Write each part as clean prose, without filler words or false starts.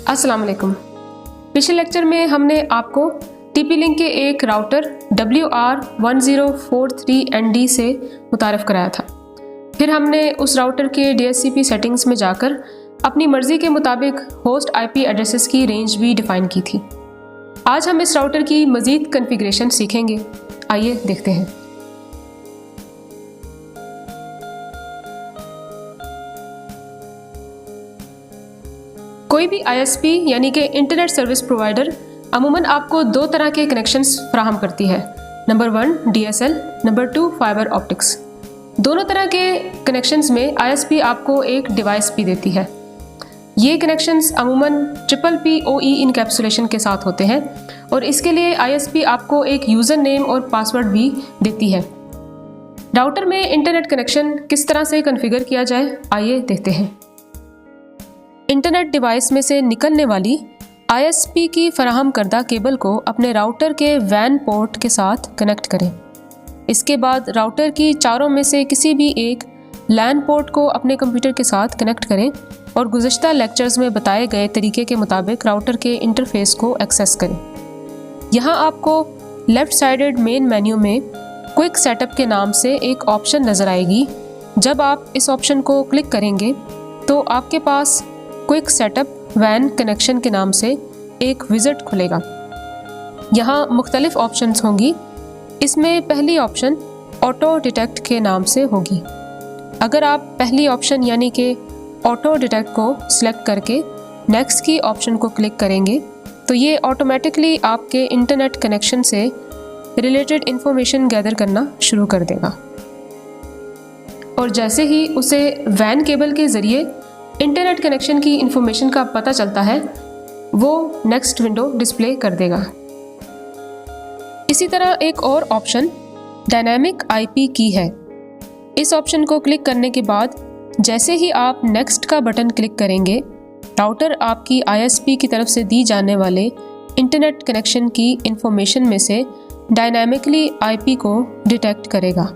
अस्सलाम वालेकुम। पिछले लेक्चर में हमने आपको TP-Link के एक राउटर WR1043ND से मुतारफ़ कराया था। फिर हमने उस राउटर के DHCP सेटिंग्स में जाकर अपनी मर्ज़ी के मुताबिक होस्ट IP एड्रेसेस की रेंज भी डिफ़ाइन की थी। आज हम इस राउटर की मज़ीद कॉन्फ़िगरेशन सीखेंगे। आइए देखते हैं। कोई भी ISP यानी कि इंटरनेट सर्विस प्रोवाइडर अमूमन आपको दो तरह के कनेक्शंस फराहम करती है। Number 1 DSL, number 2 fibre optics. दोनों तरह के कनेक्शंस में ISP आपको एक डिवाइस भी देती है। ये कनेक्शंस अमूमन PPPoE इनकैप्सुलेशन के साथ होते हैं और इसके लिए ISP आपको एक यूज़र नेम और पासवर्ड भी देती है। राउटर में इंटरनेट कनेक्शन किस तरह से कॉन्फ़िगर किया जाए, आइए देखते हैं। इंटरनेट डिवाइस में से निकलने वाली ISP की फराहम करदा केबल को अपने राउटर के WAN पोर्ट के साथ कनेक्ट करें। इसके बाद राउटर की चारों में से किसी भी एक LAN पोर्ट को अपने कंप्यूटर के साथ कनेक्ट करें और गुज़िश्ता लेक्चर्स में बताए गए तरीके के मुताबिक राउटर के इंटरफेस को एक्सेस करें। यहाँ आपको लेफ़्ट साइडेड मेन मेन्यू में क्विक सेटअप के नाम से एक ऑप्शन नज़र आएगी। जब आप इस ऑप्शन को क्लिक करेंगे तो आपके पास क्विक सेटअप WAN कनेक्शन के नाम से एक विज़िट खुलेगा। यहाँ मुख्तलिफ ऑप्शंस होंगी। इसमें पहली ऑप्शन ऑटो डिटेक्ट के नाम से होगी। अगर आप पहली ऑप्शन यानी कि ऑटो डिटेक्ट को सिलेक्ट करके नेक्स्ट की ऑप्शन को क्लिक करेंगे तो ये ऑटोमेटिकली आपके इंटरनेट कनेक्शन से रिलेटेड इंफॉर्मेशन गैदर करना शुरू कर देगा और जैसे ही उसे WAN केबल के ज़रिए इंटरनेट कनेक्शन की इंफॉर्मेशन का पता चलता है वो नेक्स्ट विंडो डिस्प्ले कर देगा। इसी तरह एक और ऑप्शन डायनामिक IP की है। इस ऑप्शन को क्लिक करने के बाद जैसे ही आप नेक्स्ट का बटन क्लिक करेंगे राउटर आपकी ISP की तरफ से दी जाने वाले इंटरनेट कनेक्शन की इंफॉर्मेशन में से डायनामिकली IP को डिटेक्ट करेगा।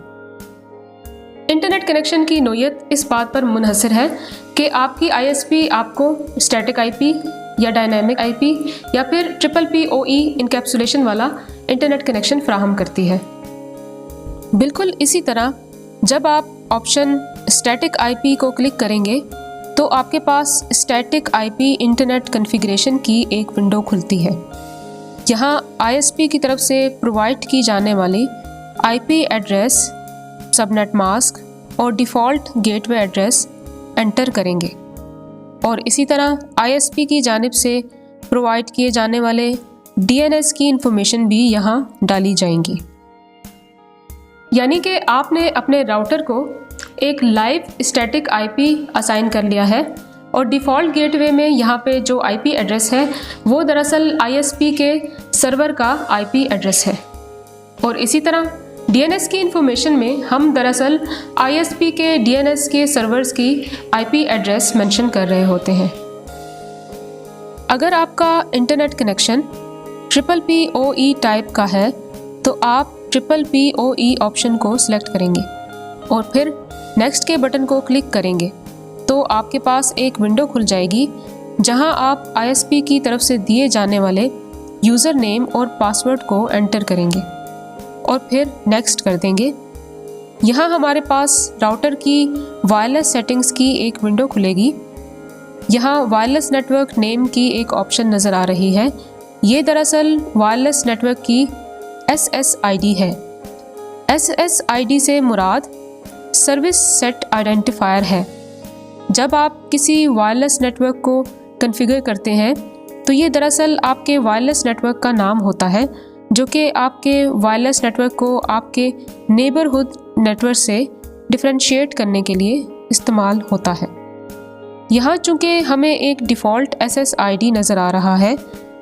इंटरनेट कनेक्शन की नोयत इस बात पर मुनहसर है कि आपकी ISP आपको स्टैटिक IP या डायनामिक IP या फिर PPPoE इनकैप्सुलेशन वाला इंटरनेट कनेक्शन फराहम करती है। बिल्कुल इसी तरह जब आप ऑप्शन स्टैटिक IP को क्लिक करेंगे तो आपके पास स्टैटिक IP इंटरनेट कॉन्फ़िगरेशन की एक विंडो खुलती है। यहाँ ISP की तरफ से प्रोवाइड की जाने वाली IP एड्रेस, सबनेट मास्क और डिफ़ॉल्ट गेटवे एड्रेस एंटर करेंगे और इसी तरह ISP की जानिब से प्रोवाइड किए जाने वाले DNS की इंफॉर्मेशन भी यहाँ डाली जाएंगी। यानी कि आपने अपने राउटर को एक लाइव स्टैटिक IP असाइन कर लिया है और डिफ़ॉल्ट गेटवे में यहाँ पे जो IP एड्रेस है वो दरअसल ISP के सर्वर का IP एड्रेस है और इसी तरह DNS की इंफॉर्मेशन में हम दरअसल ISP के DNS के सर्वर्स की IP एड्रेस मेंशन कर रहे होते हैं। अगर आपका इंटरनेट कनेक्शन PPPoE टाइप का है तो आप PPPoE ऑप्शन को सिलेक्ट करेंगे और फिर नेक्स्ट के बटन को क्लिक करेंगे तो आपके पास एक विंडो खुल जाएगी जहां आप ISP की तरफ से दिए जाने वाले यूज़र नेम और पासवर्ड को एंटर करेंगे और फिर नेक्स्ट कर देंगे। यहाँ हमारे पास राउटर की वायरलेस सेटिंग्स की एक विंडो खुलेगी। यहाँ वायरलेस नेटवर्क नेम की एक ऑप्शन नज़र आ रही है। ये दरअसल वायरलेस नेटवर्क की SSID है। SSID से मुराद सर्विस सेट आइडेंटिफायर है। जब आप किसी वायरलेस नेटवर्क को कॉन्फ़िगर करते हैं तो ये दरअसल आपके वायरलेस नेटवर्क का नाम होता है जो कि आपके वायरलेस नेटवर्क को आपके नेबरहुड नेटवर्क से डिफरेंशिएट करने के लिए इस्तेमाल होता है। यहाँ चूँकि हमें एक डिफ़ॉल्ट SSID नज़र आ रहा है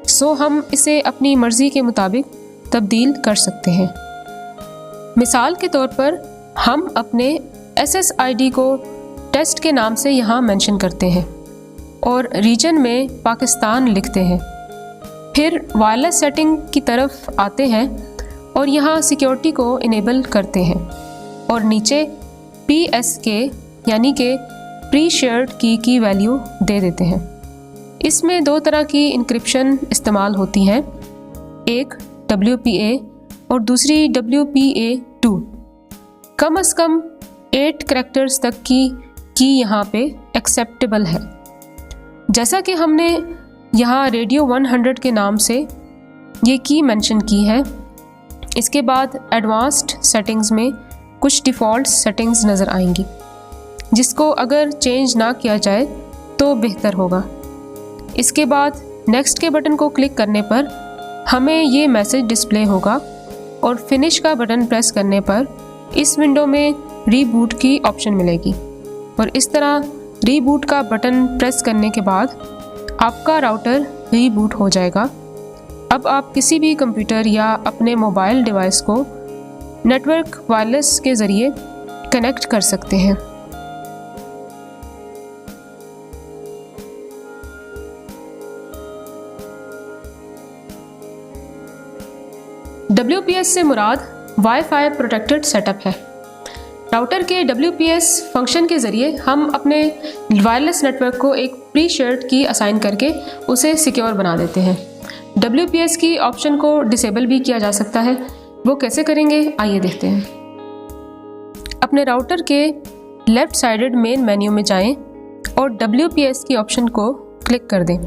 सो हम इसे अपनी मर्ज़ी के मुताबिक तब्दील कर सकते हैं। मिसाल के तौर पर हम अपने SSID को टेस्ट के नाम से यहाँ मेंशन करते हैं और रीजन में पाकिस्तान लिखते हैं। फिर वायरलेस सेटिंग की तरफ आते हैं और यहाँ सिक्योरिटी को इनेबल करते हैं और नीचे PSK यानी कि प्री शेयर्ड की वैल्यू दे देते हैं। इसमें दो तरह की इंक्रिप्शन इस्तेमाल होती हैं, एक WPA और दूसरी WPA2। कम से कम 8 कैरेक्टर्स तक की यहाँ पे एक्सेप्टेबल है। जैसा कि हमने यहाँ रेडियो 100 के नाम से ये की मेंशन की है। इसके बाद एडवांस्ड सेटिंग्स में कुछ डिफ़ॉल्ट सेटिंग्स नज़र आएंगी, जिसको अगर चेंज ना किया जाए तो बेहतर होगा। इसके बाद नेक्स्ट के बटन को क्लिक करने पर हमें ये मैसेज डिस्प्ले होगा और फिनिश का बटन प्रेस करने पर इस विंडो में रीबूट की ऑप्शन मिलेगी और इस तरह रीबूट का बटन प्रेस करने के बाद आपका राउटर रीबूट हो जाएगा। अब आप किसी भी कंप्यूटर या अपने मोबाइल डिवाइस को नेटवर्क वायरलेस के ज़रिए कनेक्ट कर सकते हैं। WPS से मुराद वाईफाई प्रोटेक्टेड सेटअप है। राउटर के WPS फंक्शन के ज़रिए हम अपने वायरलेस नेटवर्क को एक प्री शेयर्ड की असाइन करके उसे सिक्योर बना देते हैं। WPS की ऑप्शन को डिसेबल भी किया जा सकता है। वो कैसे करेंगे, आइए देखते हैं। अपने राउटर के लेफ़्ट साइडेड मेन मेन्यू में जाएं और WPS की ऑप्शन को क्लिक कर दें।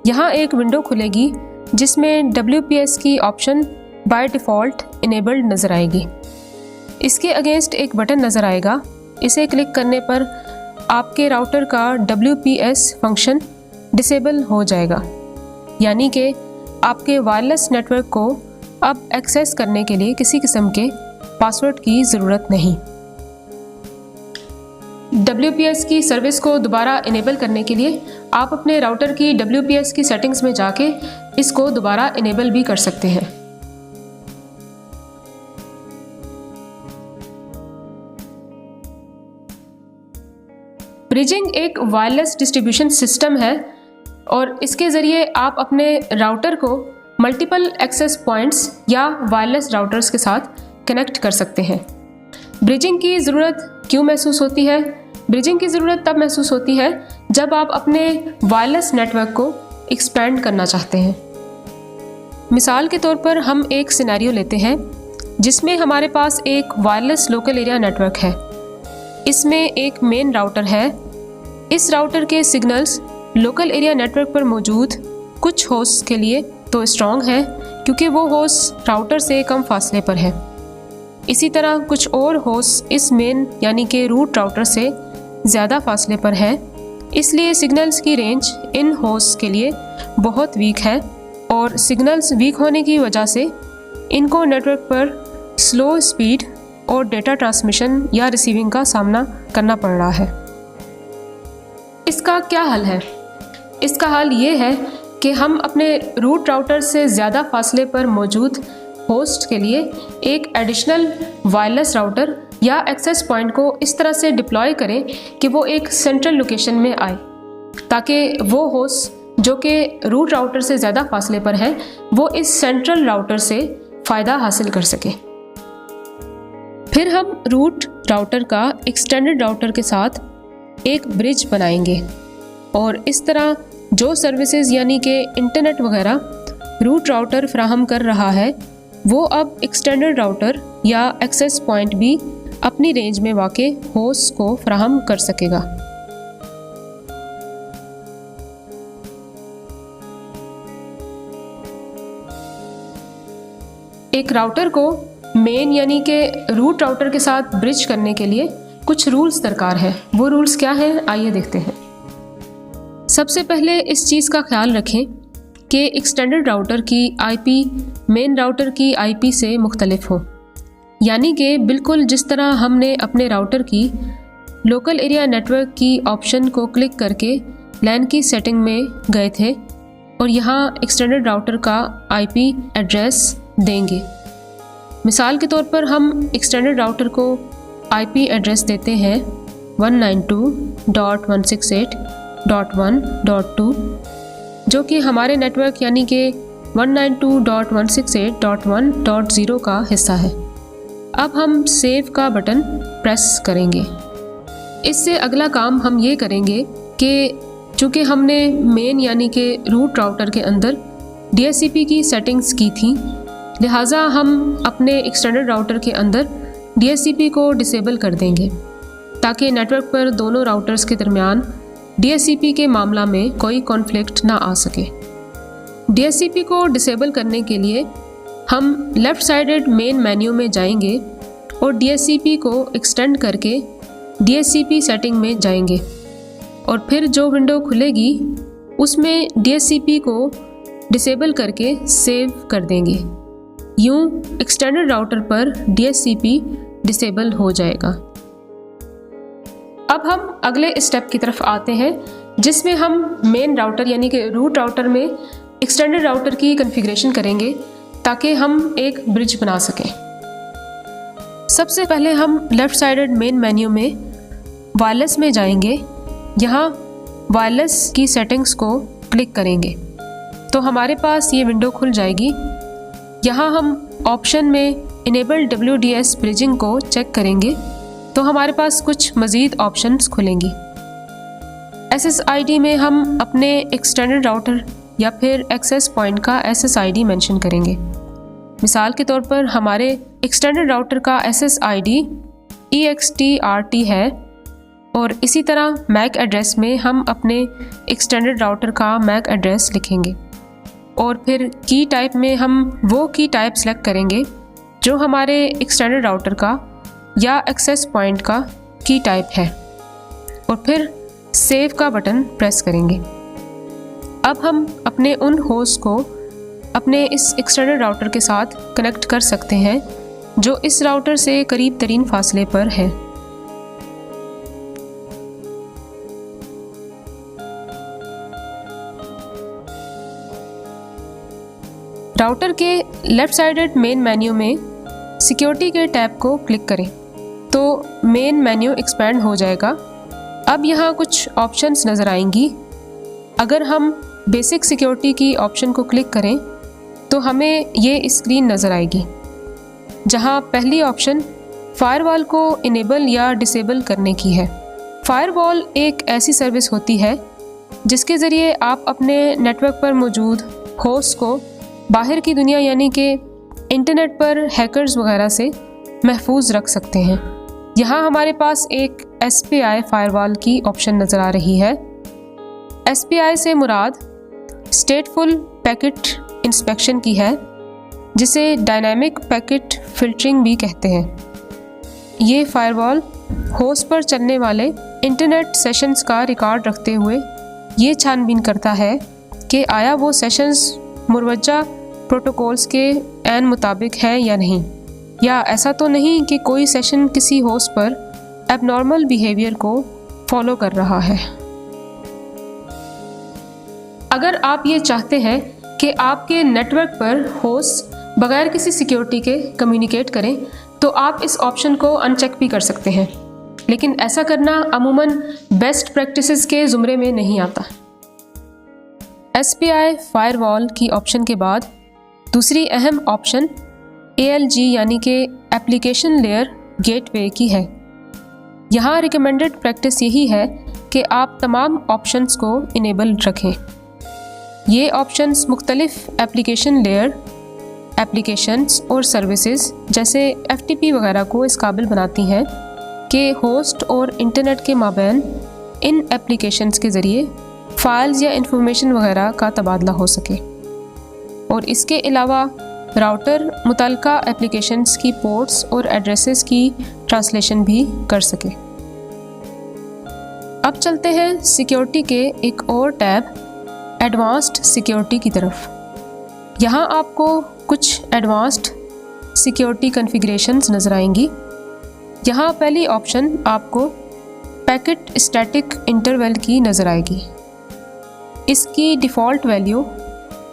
यहाँ एक विंडो खुलेगी जिसमें WPS की ऑप्शन बाय डिफ़ॉल्ट इनेबल्ड नज़र आएगी। इसके अगेंस्ट एक बटन नज़र आएगा। इसे क्लिक करने पर आपके राउटर का WPS फंक्शन डिसेबल हो जाएगा, यानी कि आपके वायरलेस नेटवर्क को अब एक्सेस करने के लिए किसी किस्म के पासवर्ड की ज़रूरत नहीं। WPS की सर्विस को दोबारा इनेबल करने के लिए आप अपने राउटर की WPS की सेटिंग्स में जाके इसको दोबारा इनेबल भी कर सकते हैं। ब्रिजिंग एक वायरलेस डिस्ट्रीब्यूशन सिस्टम है और इसके ज़रिए आप अपने राउटर को मल्टीपल एक्सेस पॉइंट्स या वायरलेस राउटर्स के साथ कनेक्ट कर सकते हैं। ब्रिजिंग की ज़रूरत क्यों महसूस होती है? ब्रिजिंग की ज़रूरत तब महसूस होती है जब आप अपने वायरलेस नेटवर्क को एक्सपेंड करना चाहते हैं। मिसाल के तौर पर हम एक सिनेरियो लेते हैं जिसमें हमारे पास एक वायरलेस लोकल एरिया नेटवर्क है। इसमें एक मेन राउटर है। इस राउटर के सिग्नल्स लोकल एरिया नेटवर्क पर मौजूद कुछ होस्ट के लिए तो स्ट्रॉन्ग है क्योंकि वो होस्ट राउटर से कम फासले पर है। इसी तरह कुछ और होस्ट इस मेन यानी कि रूट राउटर से ज़्यादा फासले पर है, इसलिए सिग्नल्स की रेंज इन होस्ट के लिए बहुत वीक है और सिग्नल्स वीक होने की वजह से इनको नेटवर्क पर स्लो स्पीड और डेटा ट्रांसमिशन या रिसीविंग का सामना करना पड़ रहा है। इसका क्या हल है? इसका हल ये है कि हम अपने रूट राउटर से ज़्यादा फासले पर मौजूद होस्ट के लिए एक एडिशनल वायरलेस राउटर या एक्सेस पॉइंट को इस तरह से डिप्लॉय करें कि वो एक सेंट्रल लोकेशन में आए, ताकि वो होस्ट जो कि रूट राउटर से ज़्यादा फासले पर है वो इस सेंट्रल राउटर से फ़ायदा हासिल कर सके। फिर हम रूट राउटर का एक्सटेंडेड राउटर के साथ एक ब्रिज बनाएंगे और इस तरह जो सर्विसेज यानी कि इंटरनेट वगैरह रूट राउटर फ्राहम कर रहा है वो अब एक्सटेंडेड राउटर या एक्सेस पॉइंट भी अपनी रेंज में वाक़े होस्ट को फ्राहम कर सकेगा। एक राउटर को मेन यानी कि रूट राउटर के साथ ब्रिज करने के लिए कुछ रूल्स दरकार है। वो रूल्स क्या हैं, आइए देखते हैं। सबसे पहले इस चीज़ का ख्याल रखें कि एक्सटेंडेड राउटर की IP मेन राउटर की IP से मुख्तलिफ हो, यानी कि बिल्कुल जिस तरह हमने अपने राउटर की लोकल एरिया नेटवर्क की ऑप्शन को क्लिक करके LAN की सेटिंग में गए थे और यहाँ एक्सटेंडेड राउटर का IP एड्रेस देंगे। मिसाल के तौर पर हम एक्सटेंडेड राउटर को IP एड्रेस देते हैं 192.168.1.2 जो कि हमारे नेटवर्क यानी कि 192.168.1.0 का हिस्सा है। अब हम सेव का बटन प्रेस करेंगे। इससे अगला काम हम ये करेंगे कि चूँकि हमने मेन यानी कि रूट राउटर के अंदर DHCP की सेटिंग्स की थी, लिहाजा हम अपने एक्सटेंडेड राउटर के अंदर DHCP को डिसेबल कर देंगे ताकि नेटवर्क पर दोनों राउटर्स के दरमियान DHCP के मामला में कोई कॉन्फ्लिक्ट ना आ सके। DHCP को डिसेबल करने के लिए हम लेफ़्ट साइडेड मेन मेन्यू में जाएंगे और DHCP को एक्सटेंड करके DHCP सेटिंग में जाएंगे और फिर जो विंडो खुलेगी उसमें DHCP को डिसेबल करके सेव कर देंगे। यूँ एक्सटेंडेड राउटर पर DHCP डिसेबल हो जाएगा। अब हम अगले स्टेप की तरफ आते हैं जिसमें हम मेन राउटर यानी कि रूट राउटर में एक्सटेंडेड राउटर की कॉन्फ़िगरेशन करेंगे ताकि हम एक ब्रिज बना सकें। सबसे पहले हम लेफ़्ट साइडेड मेन मेन्यू में वायरलेस में जाएंगे। यहाँ वायरलेस की सेटिंग्स को क्लिक करेंगे तो हमारे पास ये विंडो खुल जाएगी। यहाँ हम ऑप्शन में इनेबल WDS ब्रिजिंग को चेक करेंगे तो हमारे पास कुछ मज़ीद ऑप्शंस खुलेंगी। SSID में हम अपने एक्सटेंडेड राउटर या फिर एक्सेस पॉइंट का SSID मेंशन करेंगे। मिसाल के तौर पर हमारे एक्सटेंडेड राउटर का SSID EXTRT है और इसी तरह मैक एड्रेस में हम अपने एक्सटेंडेड राउटर का मैक एड्रेस लिखेंगे और फिर की टाइप में हम वो की टाइप सेलेक्ट करेंगे जो हमारे एक्सटेंडेड राउटर का या एक्सेस पॉइंट का की टाइप है और फिर सेव का बटन प्रेस करेंगे। अब हम अपने उन होस्ट को अपने इस एक्सटेंडेड राउटर के साथ कनेक्ट कर सकते हैं जो इस राउटर से करीब तरीन फासले पर है। राउटर के लेफ़्ट साइडेड मेन मेन्यू में सिक्योरिटी के टैब को क्लिक करें तो मेन मेन्यू एक्सपैंड हो जाएगा। अब यहाँ कुछ ऑप्शंस नज़र आएंगी। अगर हम बेसिक सिक्योरिटी की ऑप्शन को क्लिक करें तो हमें ये स्क्रीन नज़र आएगी जहाँ पहली ऑप्शन फायरवॉल को इनेबल या डिसेबल करने की है। फायरवॉल एक ऐसी सर्विस होती है जिसके ज़रिए आप अपने नेटवर्क पर मौजूद होस्ट को बाहर की दुनिया यानी कि इंटरनेट पर हैकर्स वगैरह से महफूज रख सकते हैं। यहाँ हमारे पास एक SPI फायरवॉल की ऑप्शन नज़र आ रही है। SPI से मुराद स्टेटफुल पैकेट इंस्पेक्शन की है जिसे डायनामिक पैकेट फ़िल्टरिंग भी कहते हैं। ये फायरवॉल होस्ट पर चलने वाले इंटरनेट सेशंस का रिकॉर्ड रखते हुए ये छानबीन करता है कि आया वो सेशंस मुरवजा प्रोटोकॉल्स के ऐन मुताबिक है या नहीं, या ऐसा तो नहीं कि कोई सेशन किसी होस्ट पर एबनॉर्मल बिहेवियर को फॉलो कर रहा है। अगर आप ये चाहते हैं कि आपके नेटवर्क पर होस्ट बगैर किसी सिक्योरिटी के कम्युनिकेट करें तो आप इस ऑप्शन को अनचेक भी कर सकते हैं, लेकिन ऐसा करना अमूमन बेस्ट प्रैक्टिसेस के ज़ुमरे में नहीं आता। SPI फायरवॉल की ऑप्शन के बाद दूसरी अहम ऑप्शन ALG यानी कि एप्लीकेशन लेयर गेटवे की है। यहाँ रिकमेंडेड प्रैक्टिस यही है कि आप तमाम ऑप्शंस को इनेबल रखें। ये ऑप्शंस मुख्तलिफ एप्लीकेशन लेयर एप्लीकेशंस और सर्विसेज जैसे FTP वगैरह को इस काबिल बनाती हैं कि होस्ट और इंटरनेट के माबैन इन एप्लीकेशंस के ज़रिए फाइल्स या इंफॉर्मेशन वगैरह का तबादला हो सके और इसके अलावा राउटर मुतल्लिका एप्लीकेशंस की पोर्ट्स और एड्रेसेस की ट्रांसलेशन भी कर सके। अब चलते हैं सिक्योरिटी के एक और टैब एडवांस्ड सिक्योरिटी की तरफ। यहाँ आपको कुछ एडवांस्ड सिक्योरिटी कॉन्फ़िगरेशंस नज़र आएंगी। यहाँ पहली ऑप्शन आपको पैकेट स्टैटिक इंटरवल की नज़र आएगी। इसकी डिफ़ॉल्ट वैल्यू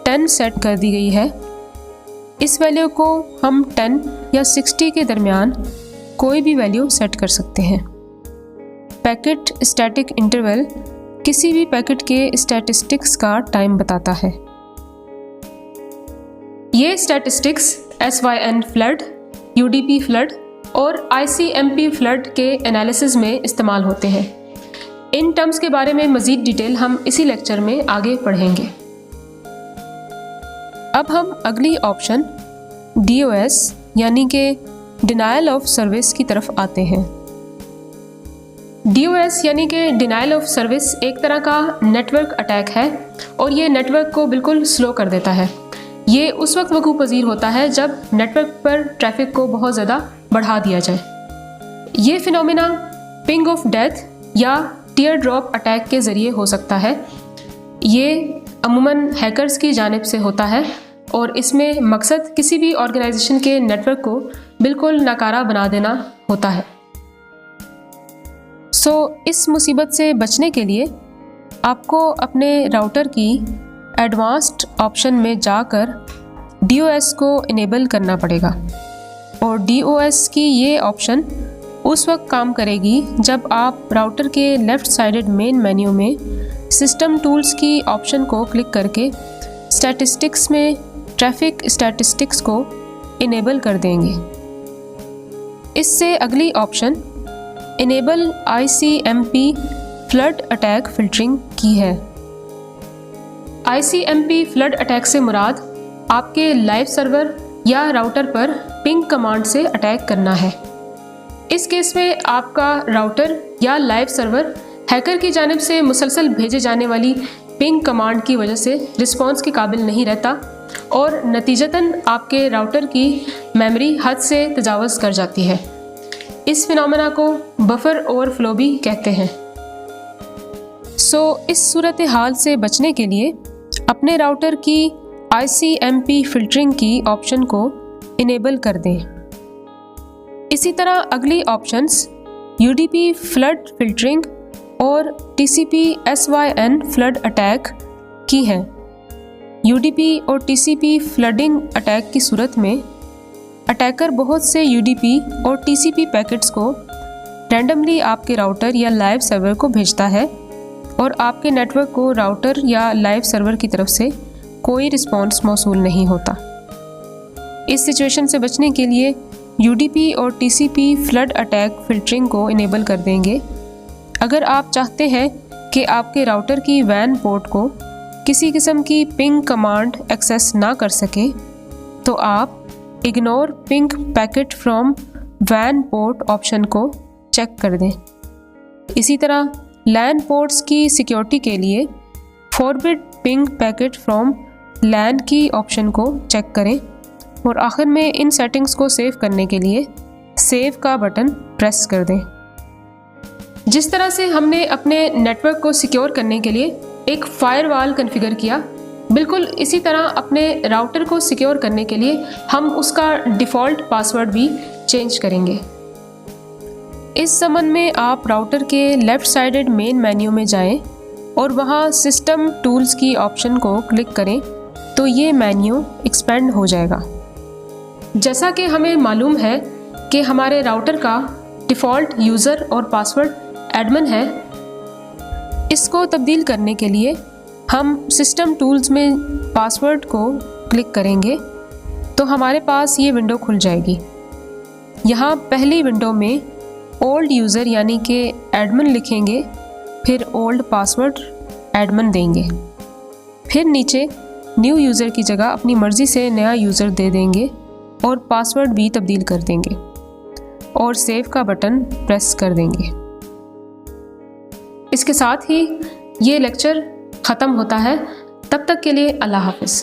10 सेट कर दी गई है। इस वैल्यू को हम 10 या 60 के दरमियान कोई भी वैल्यू सेट कर सकते हैं। पैकेट स्टैटिक इंटरवल किसी भी पैकेट के स्टैटिस्टिक्स का टाइम बताता है। ये statistics SYN flood, UDP flood और ICMP फ्लड के एनालिसिस में इस्तेमाल होते हैं। इन टर्म्स के बारे में मज़ीद डिटेल हम इसी लेक्चर में आगे पढ़ेंगे। अब हम अगली ऑप्शन DOS यानी कि डिनायल ऑफ सर्विस की तरफ आते हैं। DOS यानी कि डिनायल ऑफ सर्विस एक तरह का नेटवर्क अटैक है और ये नेटवर्क को बिल्कुल स्लो कर देता है। ये उस वक्त वक़ूअ पज़ीर होता है जब नेटवर्क पर ट्रैफिक को बहुत ज़्यादा बढ़ा दिया जाए। ये फिनोमेना पिंग ऑफ डेथ या टीयर ड्रॉप अटैक के ज़रिए हो सकता है। ये अमूमन हैकर्स की जानिब से होता है और इसमें मकसद किसी भी ऑर्गेनाइजेशन के नेटवर्क को बिल्कुल नाकारा बना देना होता है। इस मुसीबत से बचने के लिए आपको अपने राउटर की एडवांस्ड ऑप्शन में जाकर DOS को इनेबल करना पड़ेगा और DOS की ये ऑप्शन उस वक्त काम करेगी जब आप राउटर के लेफ़्ट साइडेड मेन मेन्यू में सिस्टम टूल्स की ऑप्शन को क्लिक करके स्टैटिस्टिक्स में ट्रैफिक स्टैटिस्टिक्स को इनेबल कर देंगे। इससे अगली option enable ICMP flood attack filtering की है। ICMP फ्लड अटैक से मुराद आपके लाइव सर्वर या राउटर पर पिंग कमांड से अटैक करना है। इस केस में आपका राउटर या लाइव सर्वर हैकर की जानिब से मुसलसल भेजे जाने वाली पिंग कमांड की वजह से रिस्पॉन्स के काबिल नहीं रहता और नतीजतन आपके राउटर की मेमोरी हद से तजावज़ कर जाती है। इस फिनोमेना को बफर ओवरफ्लो भी कहते हैं। इस सूरत हाल से बचने के लिए अपने राउटर की ICMP फ़िल्टरिंग की ऑप्शन को इनेबल कर दें। इसी तरह अगली ऑप्शंस UDP फ्लड फ़िल्टरिंग और TCP SYN फ्लड अटैक की हैं। UDP और TCP फ्लडिंग अटैक की सूरत में अटैकर बहुत से UDP और TCP पैकेट्स को रैंडमली आपके राउटर या लाइव सर्वर को भेजता है और आपके नेटवर्क को राउटर या लाइव सर्वर की तरफ से कोई रिस्पॉन्स मौसूल नहीं होता। इस सिचुएशन से बचने के लिए UDP और TCP फ्लड अटैक फ़िल्टरिंग को इनेबल कर देंगे। अगर आप चाहते हैं कि आपके राउटर की WAN पोर्ट को किसी किस्म की पिंग कमांड एक्सेस ना कर सके तो आप ignore ping packet from WAN port option को चेक कर दें। इसी तरह LAN पोर्ट्स की सिक्योरिटी के लिए forbid ping packet from LAN की ऑप्शन को चेक करें और आखिर में इन सेटिंग्स को सेव करने के लिए सेव का बटन प्रेस कर दें। जिस तरह से हमने अपने नेटवर्क को सिक्योर करने के लिए एक फायरवॉल कॉन्फ़िगर किया, बिल्कुल इसी तरह अपने राउटर को सिक्योर करने के लिए हम उसका डिफ़ॉल्ट पासवर्ड भी चेंज करेंगे। इस संबंध में आप राउटर के लेफ़्ट साइडेड मेन मेन्यू में जाएं और वहां सिस्टम टूल्स की ऑप्शन को क्लिक करें तो ये मेन्यू एक्सपेंड हो जाएगा। जैसा कि हमें मालूम है कि हमारे राउटर का डिफ़ॉल्ट यूज़र और पासवर्ड एडमिन है, इसको तब्दील करने के लिए हम सिस्टम टूल्स में पासवर्ड को क्लिक करेंगे तो हमारे पास ये विंडो खुल जाएगी। यहाँ पहली विंडो में ओल्ड यूज़र यानी कि एडमिन लिखेंगे, फिर ओल्ड पासवर्ड एडमिन देंगे, फिर नीचे न्यू यूज़र की जगह अपनी मर्ज़ी से नया यूज़र दे देंगे और पासवर्ड भी तब्दील कर देंगे और सेव का बटन प्रेस कर देंगे। इसके साथ ही ये लेक्चर ख़त्म होता है। तब तक के लिए अल्लाह हाफ़िज़।